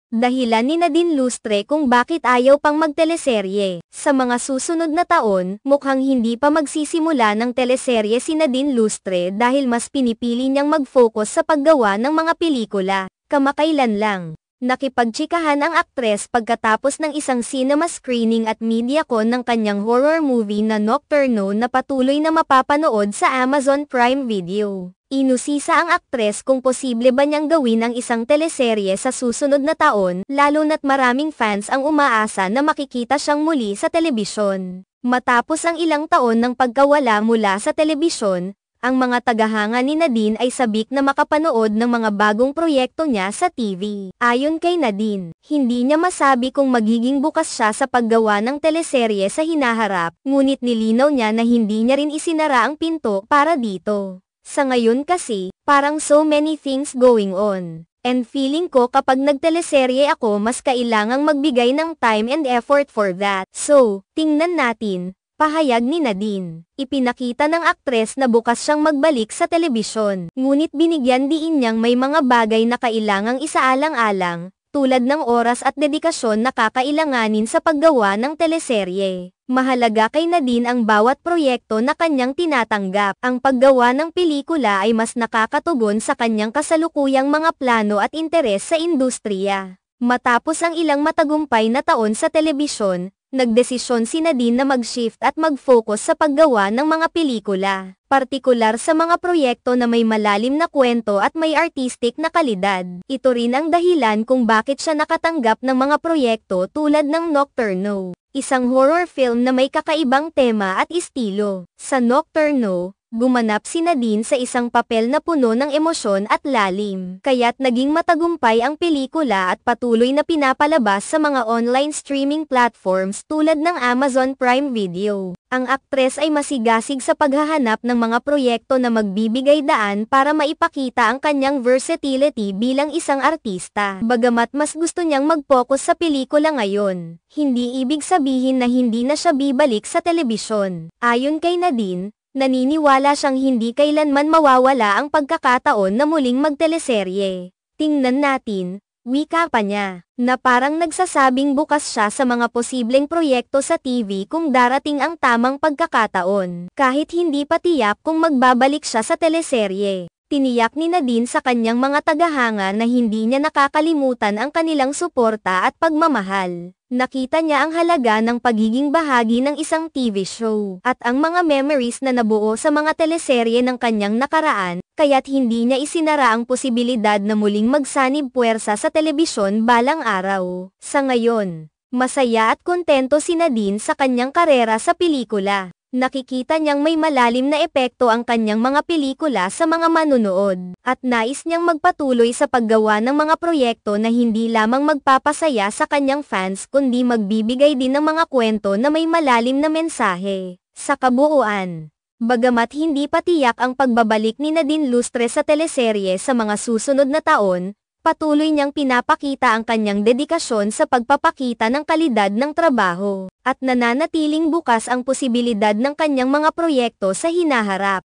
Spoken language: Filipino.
Dahilan ni Nadine Lustre kung bakit ayaw pang magteleserye. Sa mga susunod na taon, mukhang hindi pa magsisimula ng teleserye si Nadine Lustre dahil mas pinipili niyang mag-focus sa paggawa ng mga pelikula. Kamakailan lang, nakipagtsikahan ang aktres pagkatapos ng isang cinema screening at MediaCon ng kanyang horror movie na Nocturno na patuloy na mapapanood sa Amazon Prime Video. Inusisa ang aktres kung posible ba niyang gawin ang isang teleserye sa susunod na taon, lalo na't maraming fans ang umaasa na makikita siyang muli sa telebisyon. Matapos ang ilang taon ng pagkawala mula sa telebisyon, ang mga tagahanga ni Nadine ay sabik na makapanood ng mga bagong proyekto niya sa TV. Ayon kay Nadine, hindi niya masabi kung magiging bukas siya sa paggawa ng teleserye sa hinaharap, ngunit nilinaw niya na hindi niya rin isinara ang pinto para dito. Sa ngayon kasi, parang so many things going on. And feeling ko kapag nagteleserye ako mas kailangang magbigay ng time and effort for that. So, tingnan natin, pahayag ni Nadine. Ipinakita ng aktres na bukas siyang magbalik sa telebisyon. Ngunit binigyan diin niyang may mga bagay na kailangang isaalang-alang, tulad ng oras at dedikasyon na kakailanganin sa paggawa ng teleserye. Mahalaga kay Nadine ang bawat proyekto na kanyang tinatanggap. Ang paggawa ng pelikula ay mas nakakatugon sa kanyang kasalukuyang mga plano at interes sa industriya. Matapos ang ilang matagumpay na taon sa telebisyon, nagdesisyon si Nadine na mag-shift at mag-focus sa paggawa ng mga pelikula, partikular sa mga proyekto na may malalim na kwento at may artistic na kalidad. Ito rin ang dahilan kung bakit siya nakatanggap ng mga proyekto tulad ng Nocturno, isang horror film na may kakaibang tema at estilo. Sa Nocturno, gumanap si Nadine sa isang papel na puno ng emosyon at lalim, kaya't naging matagumpay ang pelikula at patuloy na pinapalabas sa mga online streaming platforms tulad ng Amazon Prime Video. Ang aktres ay masigasig sa paghahanap ng mga proyekto na magbibigay daan para maipakita ang kanyang versatility bilang isang artista. Bagamat mas gusto niyang mag-focus sa pelikula ngayon, hindi ibig sabihin na hindi na siya bibalik sa telebisyon. Ayon kay Nadine, naniniwala siyang hindi kailanman mawawala ang pagkakataon na muling magteleserye. Tingnan natin, wika pa niya, na parang nagsasabing bukas siya sa mga posibleng proyekto sa TV kung darating ang tamang pagkakataon. Kahit hindi pa tiyak kung magbabalik siya sa teleserye, tiniyak ni Nadine sa kanyang mga tagahanga na hindi niya nakakalimutan ang kanilang suporta at pagmamahal. Nakita niya ang halaga ng pagiging bahagi ng isang TV show at ang mga memories na nabuo sa mga teleserye ng kanyang nakaraan, kaya't hindi niya isinara ang posibilidad na muling magsanib puwersa sa telebisyon balang araw. Sa ngayon, masaya at kontento si Nadine sa kanyang karera sa pelikula. Nakikita niyang may malalim na epekto ang kanyang mga pelikula sa mga manunood, at nais niyang magpatuloy sa paggawa ng mga proyekto na hindi lamang magpapasaya sa kanyang fans kundi magbibigay din ng mga kwento na may malalim na mensahe. Sa kabuuan, bagamat hindi pa tiyak ang pagbabalik ni Nadine Lustre sa teleserye sa mga susunod na taon, patuloy niyang pinapakita ang kanyang dedikasyon sa pagpapakita ng kalidad ng trabaho, at nananatiling bukas ang posibilidad ng kanyang mga proyekto sa hinaharap.